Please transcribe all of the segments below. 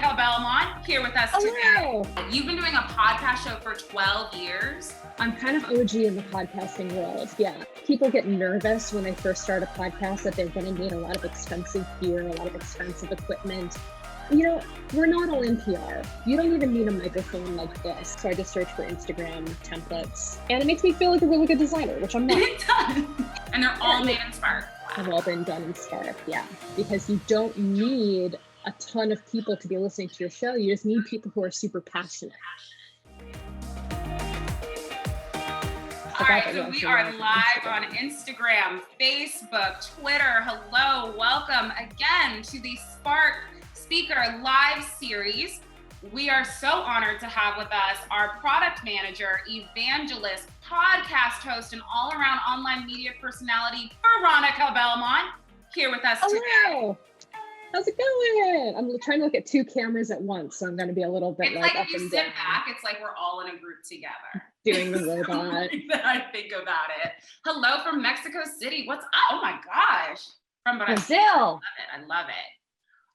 Veronica Belmont here with us Hello. today. You've been doing a podcast show for 12 years. I'm kind of OG in the podcasting world. Yeah. People get nervous when they first start a podcast that they're going to need a lot of expensive gear, a lot of expensive equipment. You know, we're not all NPR. You don't even need a microphone like this. So I just search for Instagram templates and it makes me feel like a really good designer, which I'm not. It does. And they're all made in Spark. Have all been done in Spark, yeah. Because you don't need a ton of people to be listening to your show. You just need people who are super passionate. All right, so we are live on Instagram, Facebook, Twitter. Hello, welcome again to the Spark Speaker Live Series. We are so honored to have with us our product manager, evangelist, podcast host, and all-around online media personality, Veronica Belmont, here with us today. Hello. How's it going? I'm trying to look at two cameras at once, so I'm going to be a little bit it's like up if you and sit down. Back, it's like we're all in a group together. Doing the robot. I think about it. Hello from Mexico City. What's up? Oh my gosh. From Brazil. I love it.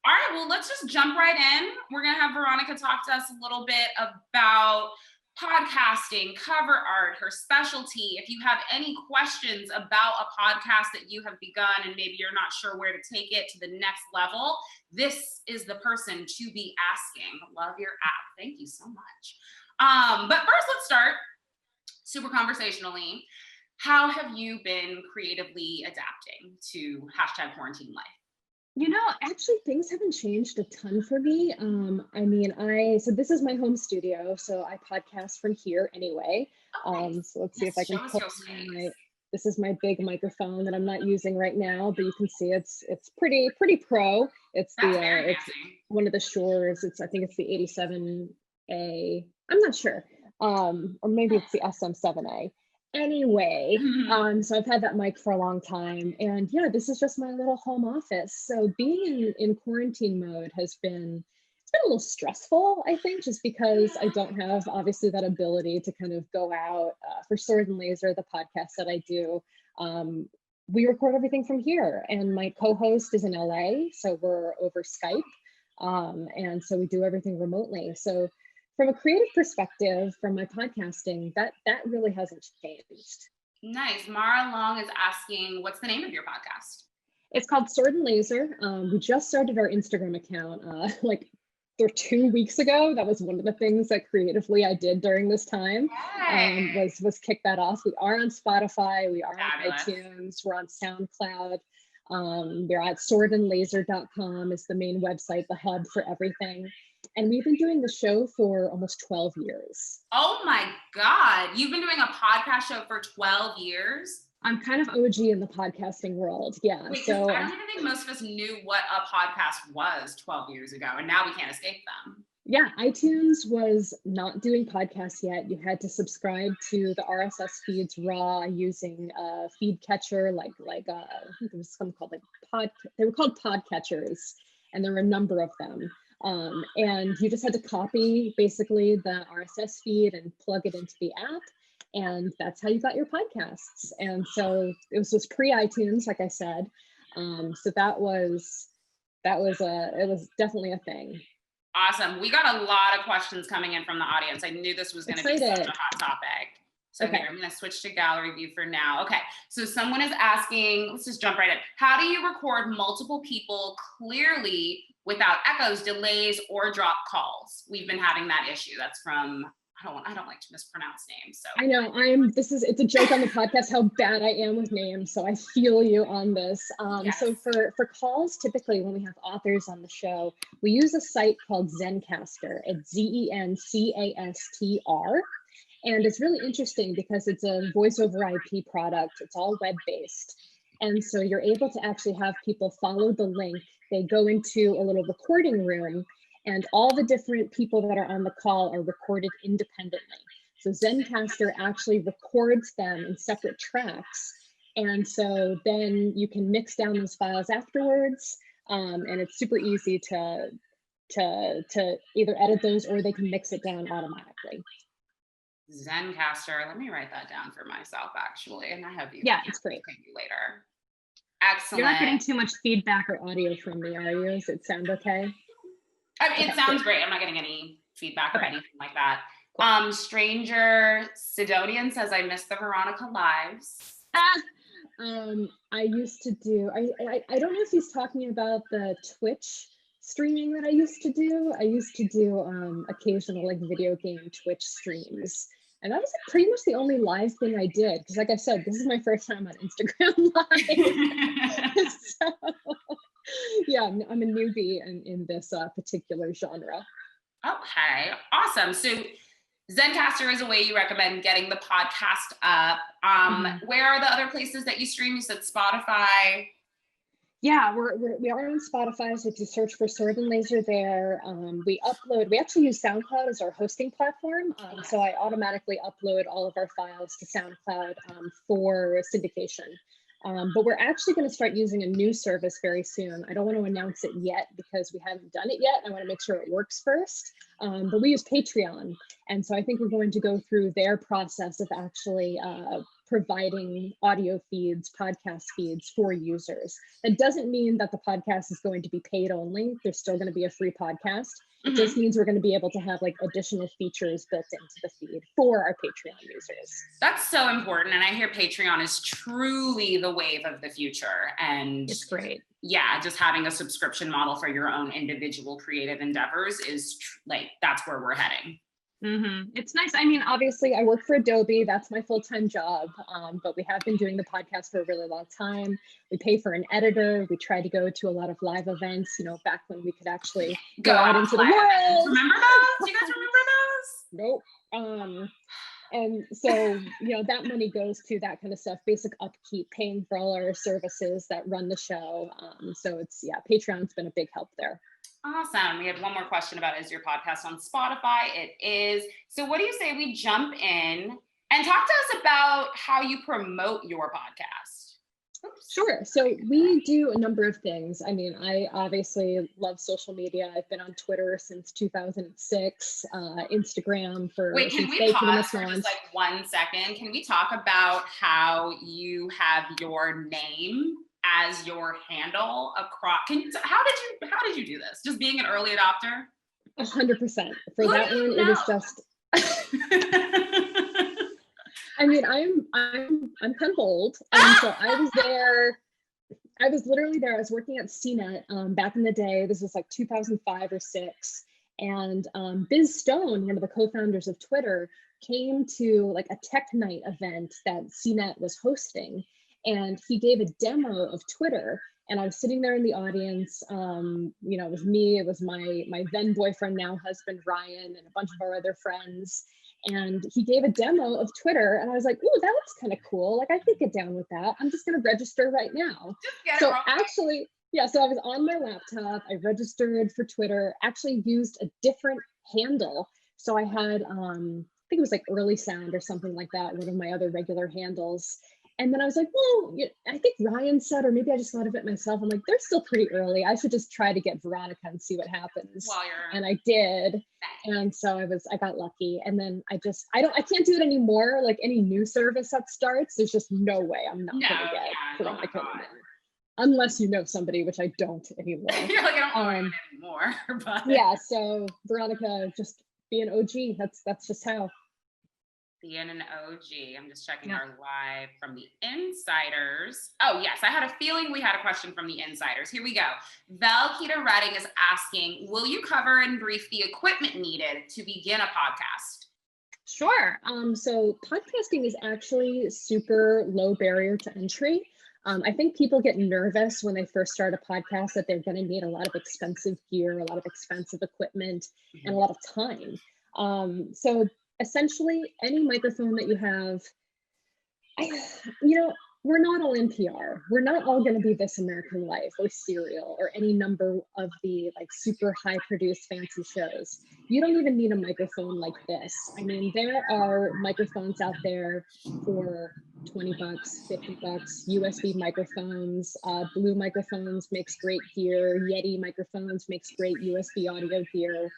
All right, well, let's just jump right in. We're going to have Veronica talk to us a little bit about podcasting, cover art, her specialty. If you have any questions about a podcast that you have begun and maybe you're not sure where to take it to the next level, this is the person to be asking. Love your app. Thank you so much. But first, let's start super conversationally. How have you been creatively adapting to #quarantine life? You know, actually things haven't changed a ton for me. So this is my home studio, so I podcast from here anyway. So let's see if I can pull this is my big microphone that I'm not using right now, but you can see it's pretty pro. It's it's one of the Shores. I think it's the 87A. I'm not sure. Or maybe it's the SM7A. Anyway, so I've had that mic for a long time, and yeah, this is just my little home office. So being in quarantine mode it's been a little stressful, I think, just because I don't have obviously that ability to kind of go out. For Sword and Laser, the podcast that I do, we record everything from here, and my co-host is in LA, so we're over Skype, and so we do everything remotely. So from a creative perspective, from my podcasting, that really hasn't changed. Nice. Mara Long is asking, what's the name of your podcast? It's called Sword and Laser. We just started our Instagram account like 2 weeks ago. That was one of the things that creatively I did during this time. Was kick that off. We are on Spotify. We are on iTunes. We're on SoundCloud. We're at swordandlaser.com is the main website, the hub for everything. And we've been doing the show for almost 12 years. Oh my God. You've been doing a podcast show for 12 years? I'm kind of OG in the podcasting world. Yeah. Wait, so I don't even think most of us knew what a podcast was 12 years ago, and now we can't escape them. Yeah, iTunes was not doing podcasts yet. You had to subscribe to the RSS feeds raw using a feed catcher, I think there was something called they were called podcatchers, and there were a number of them. And you just had to copy basically the RSS feed and plug it into the app. And that's how you got your podcasts. And so it was pre-iTunes, like I said. So it was definitely a thing. Awesome. We got a lot of questions coming in from the audience. I knew this was going to be such a hot topic. So okay. Here, I'm going to switch to gallery view for now. Okay, so someone is asking, let's just jump right in. How do you record multiple people clearly without echoes, delays, or drop calls? We've been having that issue. That's from, I don't like to mispronounce names. So I know it's a joke on the podcast how bad I am with names. So I feel you on this. Yes. So for calls, typically when we have authors on the show, we use a site called Zencastr. It's ZENCASTR. And it's really interesting because it's a voice over IP product. It's all web-based. And so you're able to actually have people follow the link. They go into a little recording room, and all the different people that are on the call are recorded independently. So Zencastr actually records them in separate tracks. And so then you can mix down those files afterwards. And it's super easy to either edit those or they can mix it down automatically. Zencastr, let me write that down for myself actually. And I have you. Yeah, it's great. Later. Excellent. You're not getting too much feedback or audio from me, are you? Does it sound okay? I mean, it Okay, sounds good. great. I'm not getting any feedback or Okay, anything like that. cool. Stranger Sidonian says, I miss the Veronica lives. I used to do, I don't know if he's talking about the Twitch streaming that I used to do. I used to do occasional like video game Twitch streams. And that was like, pretty much the only live thing I did. Because like I said, this is my first time on Instagram Live. So yeah, I'm a newbie in this particular genre. Okay, awesome. So Zencaster is a way you recommend getting the podcast up. Where are the other places that you stream? You said Spotify. Yeah, we are on Spotify, so if you search for Sword and Laser there, we actually use SoundCloud as our hosting platform. So I automatically upload all of our files to SoundCloud for syndication. But we're actually going to start using a new service very soon. I don't want to announce it yet because we haven't done it yet. I want to make sure it works first. But we use Patreon. And so I think we're going to go through their process of actually providing audio feeds, podcast feeds for users. That doesn't mean that the podcast is going to be paid only. There's still going to be a free podcast. It just means we're going to be able to have like additional features built into the feed for our Patreon users. That's so important. And I hear Patreon is truly the wave of the future. And it's great. Yeah, just having a subscription model for your own individual creative endeavors is like, that's where we're heading. It's nice. I mean, obviously I work for Adobe. That's my full-time job. But we have been doing the podcast for a really long time. We pay for an editor. We try to go to a lot of live events, you know, back when we could actually go out into the world. Remember those? You guys remember those? Nope. And so, you know, that money goes to that kind of stuff, basic upkeep, paying for all our services that run the show. So it's, yeah, Patreon's been a big help there. Awesome. We had one more question about, is your podcast on Spotify? It is. So what do you say we jump in and talk to us about how you promote your podcast? Oops. Sure. So we do a number of things. I mean, I obviously love social media. I've been on Twitter since 2006, Instagram for Wait, can we pause for just like 1 second? Can we talk about how you have your name as your handle across? How did you do this? Just being an early adopter? 100%. For that one, it is just. I mean, I'm kind of old, and so I was there. I was literally there. I was working at CNET back in the day. This was like 2005 or 6, and Biz Stone, one of the co-founders of Twitter, came to like a tech night event that CNET was hosting, and he gave a demo of Twitter. And I was sitting there in the audience. You know, it was me. It was my then boyfriend, now husband, Ryan, and a bunch of our other friends. And he gave a demo of Twitter, and I was like, "Ooh, that looks kind of cool. Like, I could get down with that. I'm just going to register right now." So actually, yeah, so I was on my laptop. I registered for Twitter, actually used a different handle. So I had, I think it was like Early Sound or something like that, one of my other regular handles. And then I was like, well, I think Ryan said, or maybe I just thought of it myself. I'm like, they're still pretty early. I should just try to get Veronica and see what happens. And I did. And so I got lucky. And then I can't do it anymore. Like any new service that starts, there's just no way I'm not going to get Veronica anymore. Unless you know somebody, which I don't anymore. You're like, I don't know it anymore. But yeah, so Veronica, just be an OG. That's just how. Being an OG. I'm just checking our live from the insiders. Oh, yes. I had a feeling we had a question from the insiders. Here we go. Valkita Redding is asking, will you cover in brief the equipment needed to begin a podcast? Sure. So podcasting is actually super low barrier to entry. I think people get nervous when they first start a podcast that they're going to need a lot of expensive gear, a lot of expensive equipment, and a lot of time. So essentially, any microphone that you have, we're not all NPR. We're not all going to be This American Life or Serial or any number of the like super high produced fancy shows. You don't even need a microphone like this. I mean, there are microphones out there for $20, $50, USB microphones, Blue microphones makes great gear, Yeti microphones makes great USB audio gear.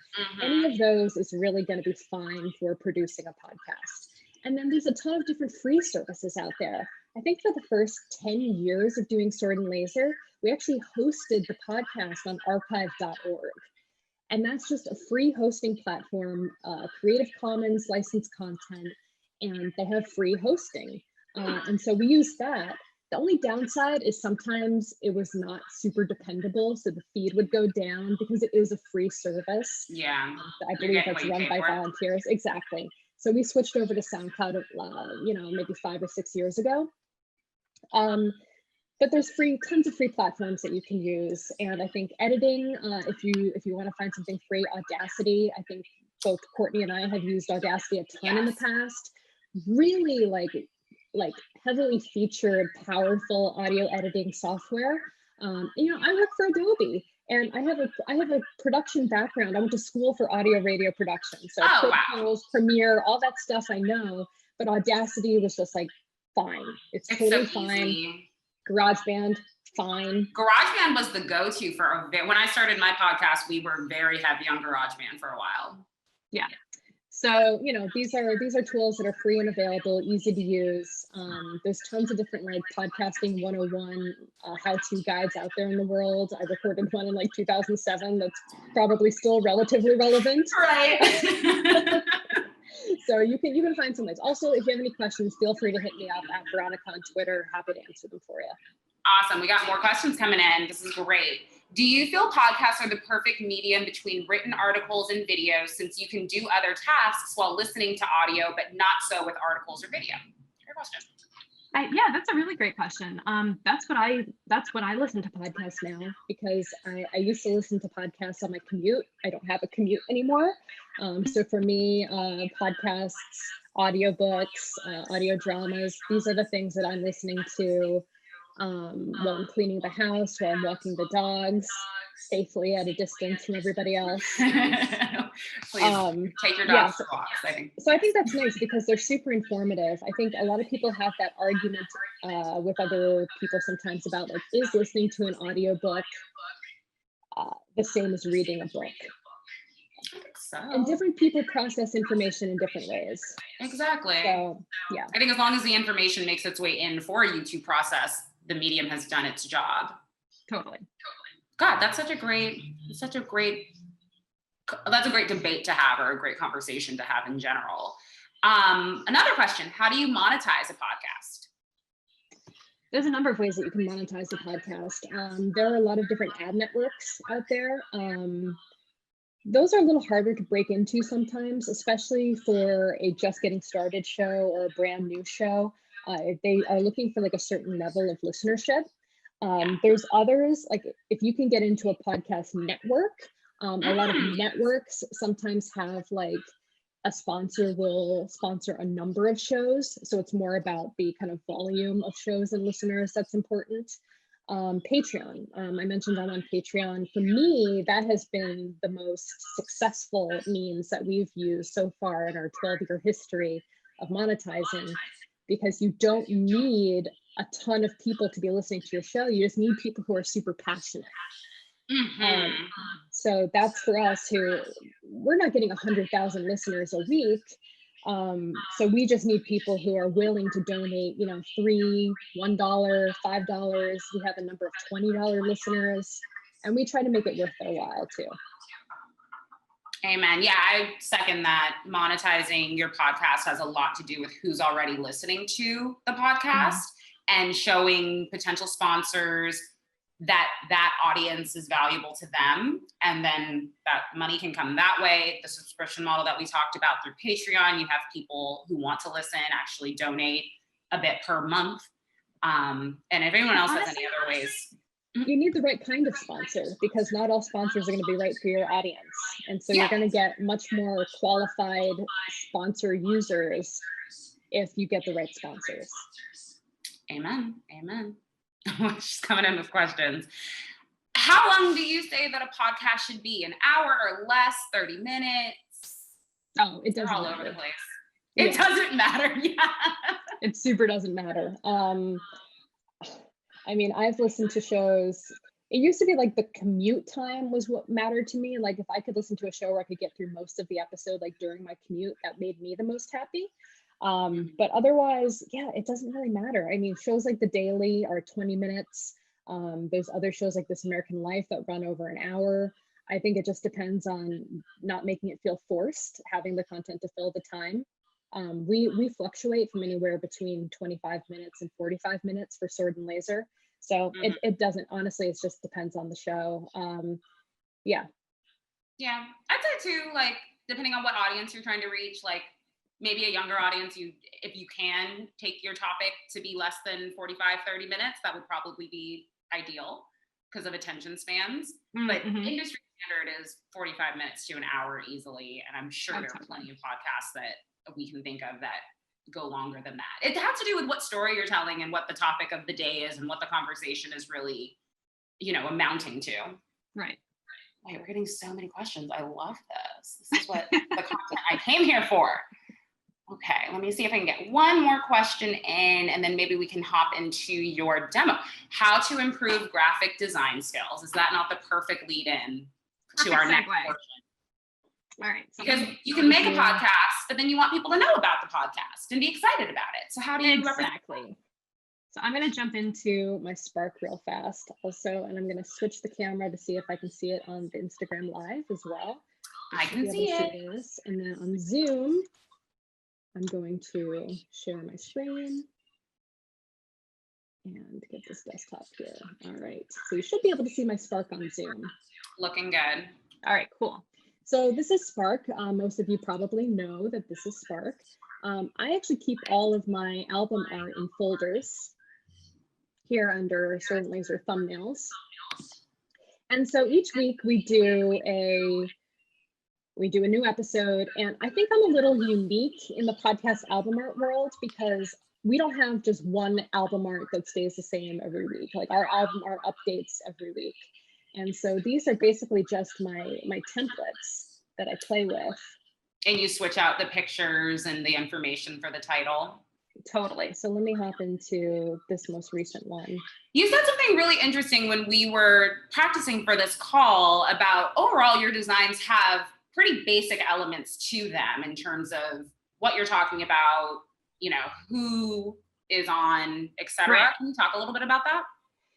Any of those is really going to be fine for producing a podcast. And then there's a ton of different free services out there. I think for the first 10 years of doing Sword and Laser, we actually hosted the podcast on archive.org. And that's just a free hosting platform, Creative Commons licensed content, and they have free hosting. And so we use that. The only downside is sometimes it was not super dependable, so the feed would go down because it is a free service. Yeah, I believe that's run by volunteers. Exactly. So we switched over to SoundCloud, maybe 5 or 6 years ago. But there's tons of free platforms that you can use. And I think editing, if you want to find something free, Audacity, I think both Courtney and I have used Audacity a ton in the past. Really like heavily featured, powerful audio editing software. I work for Adobe, and I have a production background. I went to school for audio radio production. So Premiere, all that stuff I know, but Audacity was just like, fine. It's totally so fine. Easy. GarageBand, fine. GarageBand was the go-to when I started my podcast, we were very heavy on GarageBand for a while. Yeah. So, these are tools that are free and available, easy to use. There's tons of different like podcasting 101 how-to guides out there in the world. I recorded one in like 2007 that's probably still relatively relevant. Right. So you can find some ways. Also, if you have any questions, feel free to hit me up at Veronica on Twitter. Happy to answer them for you. Awesome. We got more questions coming in. This is great. Do you feel podcasts are the perfect medium between written articles and videos, since you can do other tasks while listening to audio, but not so with articles or video? Your question. Yeah, that's a really great question. That's what I listen to podcasts now, because I used to listen to podcasts on my commute. I don't have a commute anymore. So for me, podcasts, audiobooks, audio dramas, these are the things that I'm listening to while I'm cleaning the house, while I'm walking the dogs, safely at a distance from everybody else. Please take your dogs for walks, I think. So I think that's nice because they're super informative. I think a lot of people have that argument with other people sometimes about like, is listening to an audiobook the same as reading a book? I think so. And different people process information in different ways. Exactly. So, yeah. I think as long as the information makes its way in for you to process, the medium has done its job. Totally. God, that's a great debate to have, or a great conversation to have in general. Another question, how do you monetize a podcast? There's a number of ways that you can monetize a podcast. There are a lot of different ad networks out there. Those are a little harder to break into sometimes, especially for a just getting started show or a brand new show. If they are looking for like a certain level of listenership. There's others, like if you can get into a podcast network, a lot of networks sometimes have like a sponsor will sponsor a number of shows. So it's more about the kind of volume of shows and listeners that's important. Patreon, I mentioned I'm on Patreon. For me, that has been the most successful means that we've used so far in our 12-year history of monetizing, because you don't need a ton of people to be listening to your show. You just need people who are super passionate. So that's for us, who we're not getting 100,000 listeners a week. So we just need people who are willing to donate, $3, $1, $5. We have a number of $20 listeners, and we try to make it worth their while too. Amen. Yeah, I second that. Monetizing your podcast has a lot to do with who's already listening to the podcast, and showing potential sponsors that audience is valuable to them. And then that money can come that way. The subscription model that we talked about through Patreon, you have people who want to listen actually donate a bit per month. And if anyone else has any other ways. You need the right kind of sponsor, because not all sponsors are going to be right for your audience. And so you're going to get much more qualified sponsor users if you get the right sponsors. Amen. Amen. She's coming in with questions. How long do you say that a podcast should be? An hour or less? 30 minutes? Oh, it doesn't all matter. Over the place. It doesn't matter. Yeah. It super doesn't matter. I mean, I've listened to shows. It used to be like the commute time was what mattered to me. Like if I could listen to a show where I could get through most of the episode, like during my commute, that made me the most happy. But otherwise, it doesn't really matter. I mean, shows like The Daily are 20 minutes. There's other shows like This American Life that run over an hour. I think it just depends on not making it feel forced, having the content to fill the time. We fluctuate from anywhere between 25 minutes and 45 minutes for Sword and Laser. So it doesn't, honestly, it just depends on the show. Yeah. Yeah, I'd say too, like, depending on what audience you're trying to reach, like maybe a younger audience, if you can take your topic to be less than 45, 30 minutes, that would probably be ideal because of attention spans. But industry standard is 45 minutes to an hour easily. And I'm sure there are plenty of podcasts that we can think of that go longer than that. It has to do with what story you're telling and what the topic of the day is and what the conversation is really, amounting to. Right. Wait, we're getting so many questions. I love this. This is what the content I came here for. Okay, let me see if I can get one more question in, and then maybe we can hop into your demo. How to improve graphic design skills. Is that not the perfect lead in to our next portion? All right. So because you can make a podcast, but then you want people to know about the podcast and be excited about it. So how do you exactly? So I'm going to jump into my Spark real fast also, and I'm going to switch the camera to see if I can see it on the Instagram Live as well. I can see it. This. And then on Zoom, I'm going to share my screen and get this desktop here. All right, so you should be able to see my Spark on Zoom. Looking good. All right, cool. So this is Spark. Most of you probably know that this is Spark. I actually keep all of my album art in folders here under Sword and Laser thumbnails. And so each week we do a new episode, and I think I'm a little unique in the podcast album art world because we don't have just one album art that stays the same every week. Like our album art updates every week. And so these are basically just my templates that I play with. And you switch out the pictures and the information for the title? Totally. So let me hop into this most recent one. You said something really interesting when we were practicing for this call about overall your designs have pretty basic elements to them in terms of what you're talking about, who is on, etc. Right. Can you talk a little bit about that?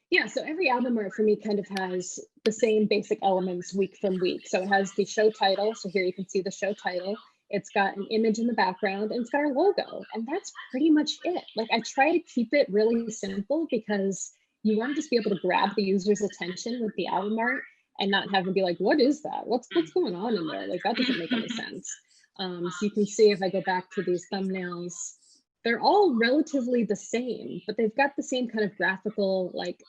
Yeah, so every album art for me kind of has the same basic elements week from week. So it has the show title. So here you can see the show title. It's got an image in the background and it's got our logo. And that's pretty much it. Like I try to keep it really simple because you want to just be able to grab the user's attention with the album art and not have them be like, what is that? What's going on in there? Like that doesn't make any sense. So you can see if I go back to these thumbnails, they're all relatively the same, but they've got the same kind of graphical like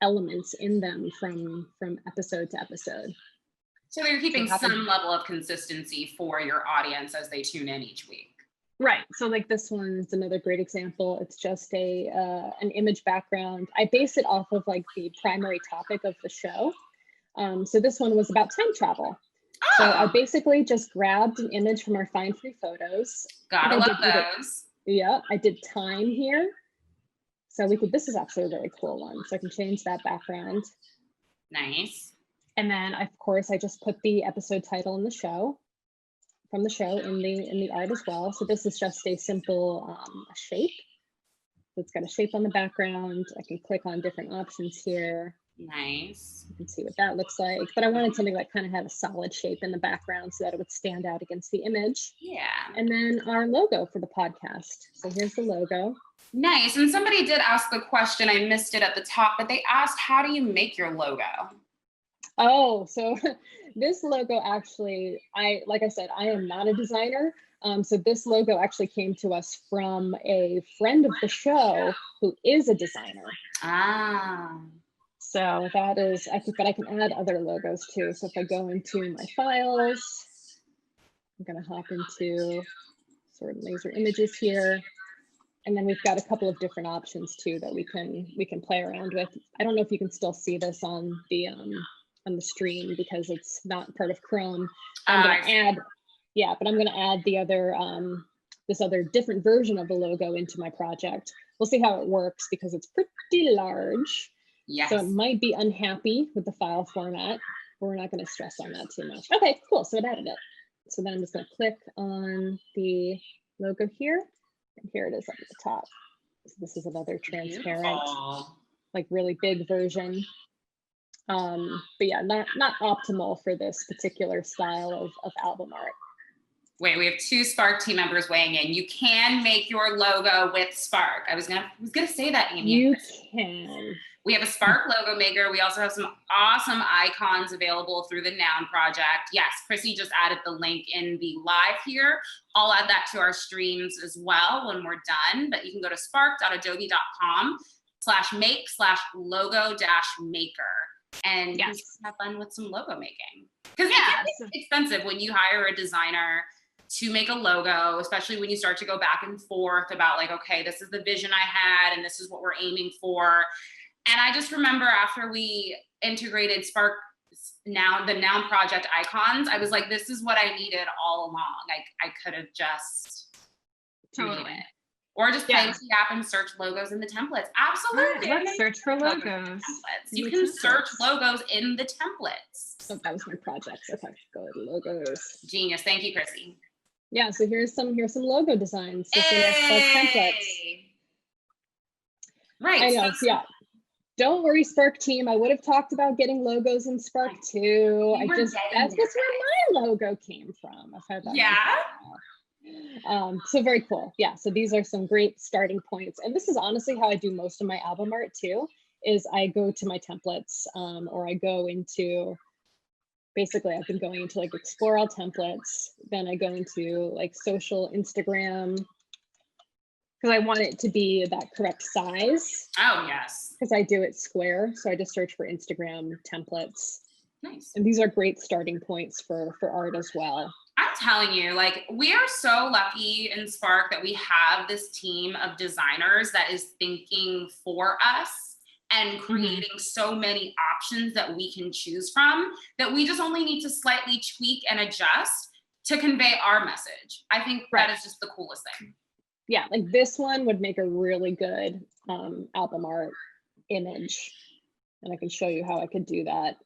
elements in them from episode to episode. So they're keeping some level of consistency for your audience as they tune in each week. Right. So like this one is another great example. It's just an image background. I base it off of like the primary topic of the show. So this one was about time travel. Oh. So I basically just grabbed an image from our Find Free Photos. Gotta love those. Yeah, I did time here. So this is actually a very cool one. So I can change that background. Nice. And then of course I just put the episode title from the show in the art as well. So this is just a simple shape. So it's got a shape on the background. I can click on different options here. Nice. You can see what that looks like. But I wanted something that kind of had a solid shape in the background so that it would stand out against the image. Yeah. And then our logo for the podcast. So here's the logo. Nice. And somebody did ask the question, I missed it at the top, but they asked, how do you make your logo? Oh, so this logo actually, like I said, I am not a designer. So this logo actually came to us from a friend of the show who is a designer. Ah. So that is, but I can add other logos too. So if I go into my files, I'm gonna hop into Sword and Laser images here. And then we've got a couple of different options too that we can play around with. I don't know if you can still see this on the stream because it's not part of Chrome. I'm gonna add the other this other different version of the logo into my project. We'll see how it works because it's pretty large. Yes. So it might be unhappy with the file format, but we're not going to stress on that too much. Okay, cool. So it added it. So then I'm just going to click on the logo here, and here it is up at the top. So this is another transparent, like really big version. But yeah, not optimal for this particular style of album art. Wait, we have 2 Spark team members weighing in. You can make your logo with Spark. I was gonna say that, Amy. You can. We have a Spark logo maker. We also have some awesome icons available through the Noun project. Yes, Chrissy just added the link in the live here. I'll add that to our streams as well when we're done, but you can go to spark.adobe.com/make/logo-maker and Yes, have fun with some logo making. Because it's expensive when you hire a designer to make a logo, especially when you start to go back and forth about like, okay, this is the vision I had and this is what we're aiming for. And I just remember after we integrated Spark the Noun project icons, I was like, this is what I needed all along. Like I could have just made it. Or just play with the app and search logos in the templates. Absolutely. Let's search for logos. You can search logos in the templates. So that was my project. Okay, go to logos. Genius. Thank you, Chrissy. Yeah, so here's some logo designs. Just in templates. Right. I know. So yeah. Don't worry, Spark team. I would have talked about getting logos in Spark too. That's where my logo came from. I've had that. Yeah. So very cool. Yeah. So these are some great starting points. And this is honestly how I do most of my album art too, is I go to my templates or I go into, basically I've been going into like explore all templates. Then I go into like social, Instagram, because I want it to be that correct size. Oh, yes. Because I do it square. So I just search for Instagram templates. Nice. And these are great starting points for art as well. I'm telling you, like, we are so lucky in Spark that we have this team of designers that is thinking for us and creating so many options that we can choose from, that we just only need to slightly tweak and adjust to convey our message. I think that is just the coolest thing. Yeah, like this one would make a really good album art image. And I can show you how I could do that.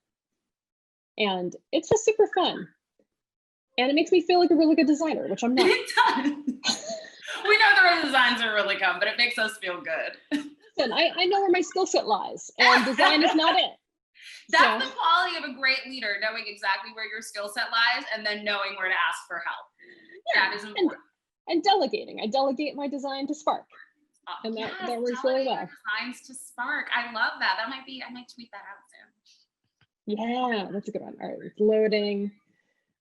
And it's just super fun. And it makes me feel like a really good designer, which I'm not. It does. We know the designs are really good, but it makes us feel good. Listen, I know where my skill set lies, and design is not it. That's the quality of a great leader, knowing exactly where your skill set lies and then knowing where to ask for help. Yeah, that is important. And delegating. I delegate my design to Spark. And that works really well. Designs to Spark. I love that. I might tweet that out soon. Yeah, that's a good one. All right, it's loading.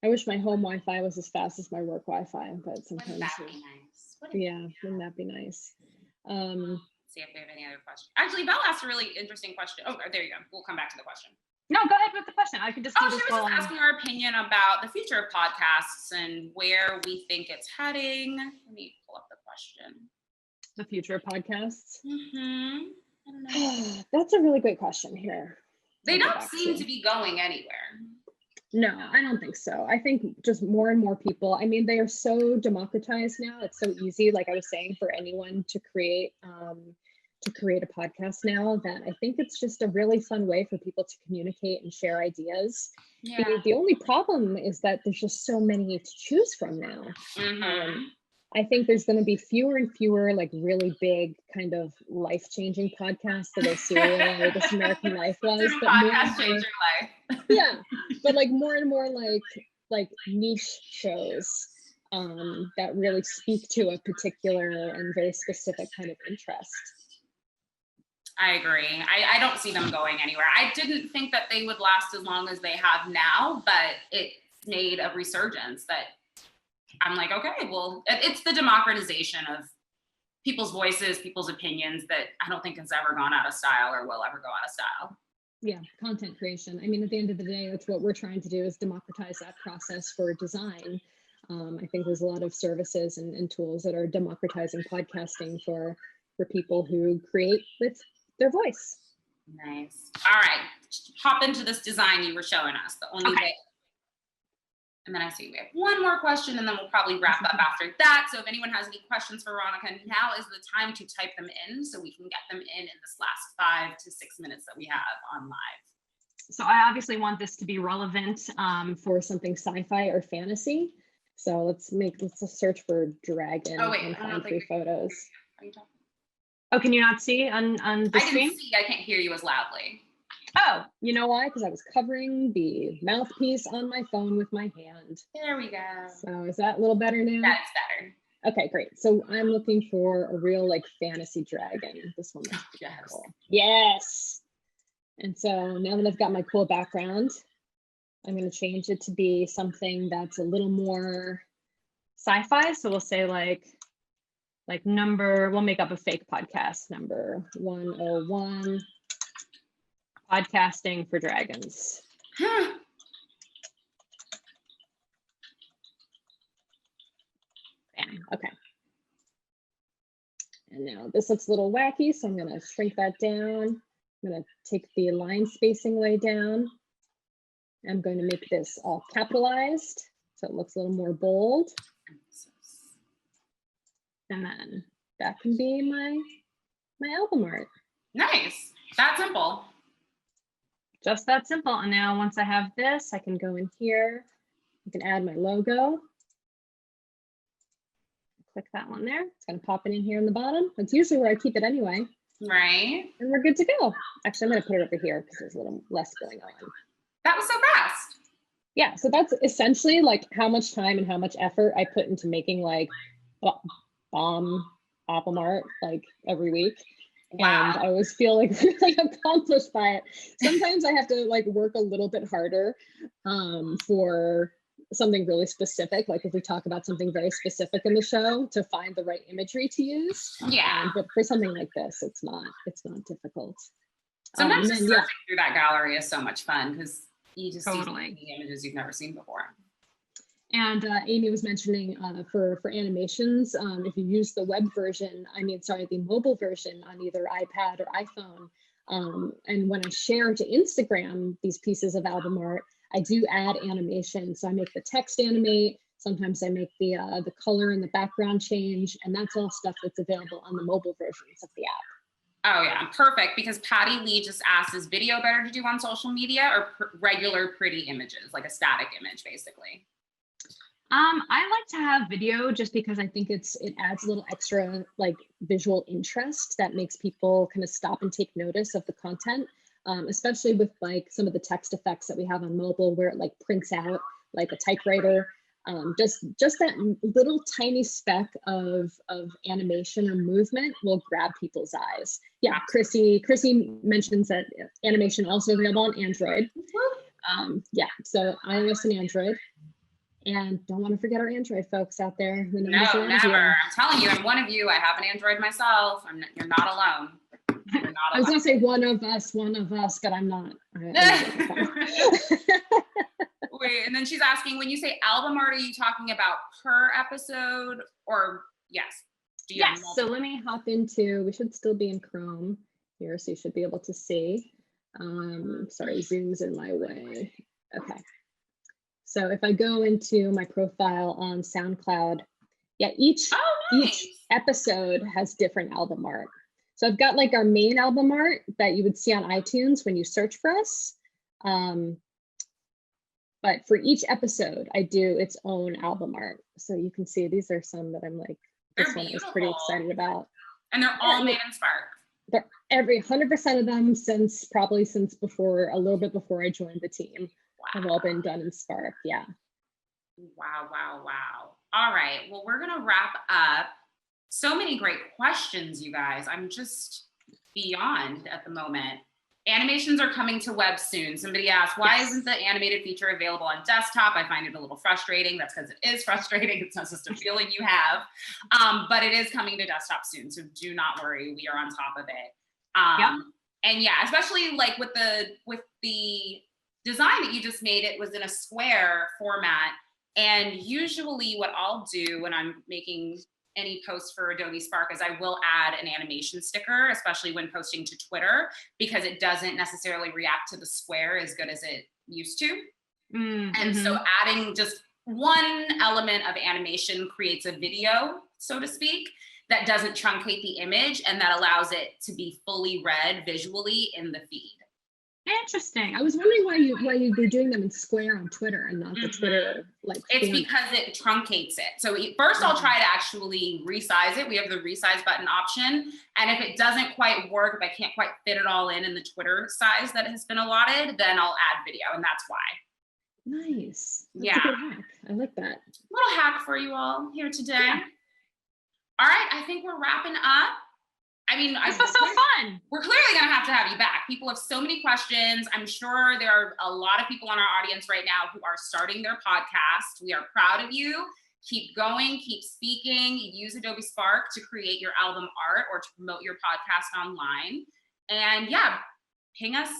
I wish my home Wi-Fi was as fast as my work Wi-Fi, but sometimes. Wouldn't that be nice? Wouldn't that be nice? See if we have any other questions. Actually, Belle asked a really interesting question. Oh, there you go. We'll come back to the question. No, go ahead with the question. I could just do this she was just asking our opinion about the future of podcasts and where we think it's heading. Let me pull up the question. The future of podcasts? I don't know. That's a really great question here. They don't seem to be going anywhere. No, I don't think so. I think just more and more people, I mean, they are so democratized now. It's so easy, like I was saying, for anyone to create a podcast now, that I think it's just a really fun way for people to communicate and share ideas. Yeah. The only problem is that there's just so many to choose from now. I think there's going to be fewer and fewer like really big kind of life-changing podcasts that are serial or This American Life was. But podcast change your life. Yeah, but like more and more like niche shows that really speak to a particular and very specific kind of interest. I agree. I don't see them going anywhere. I didn't think that they would last as long as they have now, but it made a resurgence that I'm like, okay, well, it's the democratization of people's voices, people's opinions that I don't think has ever gone out of style or will ever go out of style. Yeah, content creation. I mean, at the end of the day, that's what we're trying to do, is democratize that process for design. I think there's a lot of services and tools that are democratizing podcasting for people who create with their voice. Nice. All right, hop into this design you were showing us, the only way. And then I see we have one more question, and then we'll probably wrap up after that. So if anyone has any questions for Veronica, now is the time to type them in so we can get them in this last 5 to 6 minutes that we have on live. So I obviously want this to be relevant for something sci-fi or fantasy. So let's just search for dragon and find 3 photos. Oh, can you not see on the screen? I can't hear you as loudly. Oh, you know why? Because I was covering the mouthpiece on my phone with my hand. There we go. So is that a little better now? That's better. Okay, great. So I'm looking for a real like fantasy dragon. This one looks pretty Yes. cool. Yes. And so now that I've got my cool background, I'm going to change it to be something that's a little more Sci-fi. So we'll say like we'll make up a fake podcast, number 101, podcasting for dragons. Bam. Okay. And now this looks a little wacky, so I'm going to shrink that down. I'm going to take the line spacing way down. I'm going to make this all capitalized so it looks a little more bold. And then that can be my album art. Nice. That simple. Just that simple. And now once I have this, I can go in here. I can add my logo. click that one there. It's going to pop it in here in the bottom. That's usually where I keep it anyway. Right. And we're good to go. Actually, I'm going to put it over here because there's a little less going on. That was so fast. Yeah, so that's essentially like how much time and how much effort I put into making like bomb album art like every week. Wow. And I always feel like really accomplished by it. Sometimes I have to like work a little bit harder for something really specific. Like if we talk about something very specific in the show to find the right imagery to use. Yeah. But for something like this, it's not difficult. Sometimes just searching through that gallery is so much fun because you just Totally. see images you've never seen before. And Amy was mentioning for animations, if you use the web version, the mobile version on either iPad or iPhone, and when I share to Instagram these pieces of album art, I do add animation. So I make the text animate. Sometimes I make the color and the background change, and that's all stuff that's available on the mobile versions of the app. Oh yeah, perfect. Because Patty Lee just asked, is video better to do on social media or regular pretty images, like a static image, basically? I like to have video just because I think it adds a little extra like visual interest that makes people kind of stop and take notice of the content, especially with like some of the text effects that we have on mobile where it like prints out like a typewriter. Just that little tiny speck of animation or movement will grab people's eyes. Yeah, Chrissy mentions that animation also available on Android. Yeah, so iOS and Android. And don't want to forget our Android folks out there. No, never. I'm telling you, I'm one of you. I have an Android myself. You're not alone. You're not alone. I was going to say one of us, but I'm not. Wait, and then she's asking, when you say album art, are you talking about per episode or yes? Yes. So let me hop into, we should still be in Chrome here, so you should be able to see. Sorry, Zoom's in my way. Okay. So if I go into my profile on SoundCloud, yeah, each episode has different album art. So I've got like our main album art that you would see on iTunes when you search for us. But for each episode, I do its own album art. So you can see these are some that I'm like, this one I was pretty excited about. And they're all made in Spark. They're 100% of them since before, a little bit before I joined the team. Wow. Have all been done in Spark, yeah. Wow. All right, well, we're gonna wrap up. So many great questions, you guys. I'm just beyond at the moment. Animations are coming to web soon. Somebody asked, why isn't the animated feature available on desktop? I find it a little frustrating. That's because it is frustrating. It's not just a feeling you have, but it is coming to desktop soon. So do not worry, we are on top of it. And yeah, especially like with the design that you just made, it was in a square format. And usually what I'll do when I'm making any post for Adobe Spark is I will add an animation sticker, especially when posting to Twitter, because it doesn't necessarily react to the square as good as it used to. And so adding just one element of animation creates a video, so to speak, that doesn't truncate the image and that allows it to be fully read visually in the feed. Interesting. I was wondering why you were doing them in square on Twitter and not the Twitter like. It's because it truncates it. So first I'll try to actually resize it. We have the resize button option. And if it doesn't quite work, if I can't quite fit it all in the Twitter size that has been allotted, then I'll add video, and that's why. Nice. That's a good hack. I like that. Little hack for you all here today. Yeah. All right, I think we're wrapping up. I mean, this was so fun. We're clearly going to have you back. People have so many questions. I'm sure there are a lot of people in our audience right now who are starting their podcast. We are proud of you. Keep going, keep speaking. Use Adobe Spark to create your album art or to promote your podcast online. And yeah, tweet us,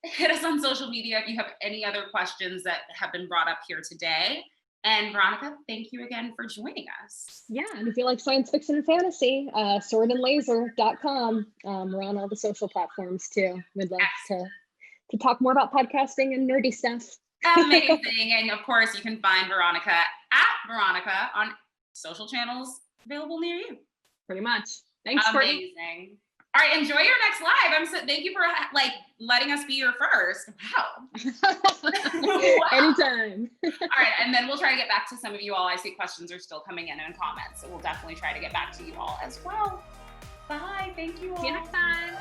hit us on social media if you have any other questions that have been brought up here today. And Veronica, thank you again for joining us. Yeah, and if you like science fiction and fantasy, swordandlaser.com. We're on all the social platforms too. We'd love to talk more about podcasting and nerdy stuff. Amazing. And of course, you can find Veronica at Veronica on social channels available near you. Pretty much. Thanks, Amazing. Courtney. All right, enjoy your next live. Thank you for letting us be your first. Wow. Wow. Anytime. All right, and then we'll try to get back to some of you all. I see questions are still coming in comments, so we'll definitely try to get back to you all as well. Bye. Thank you all. See you next time.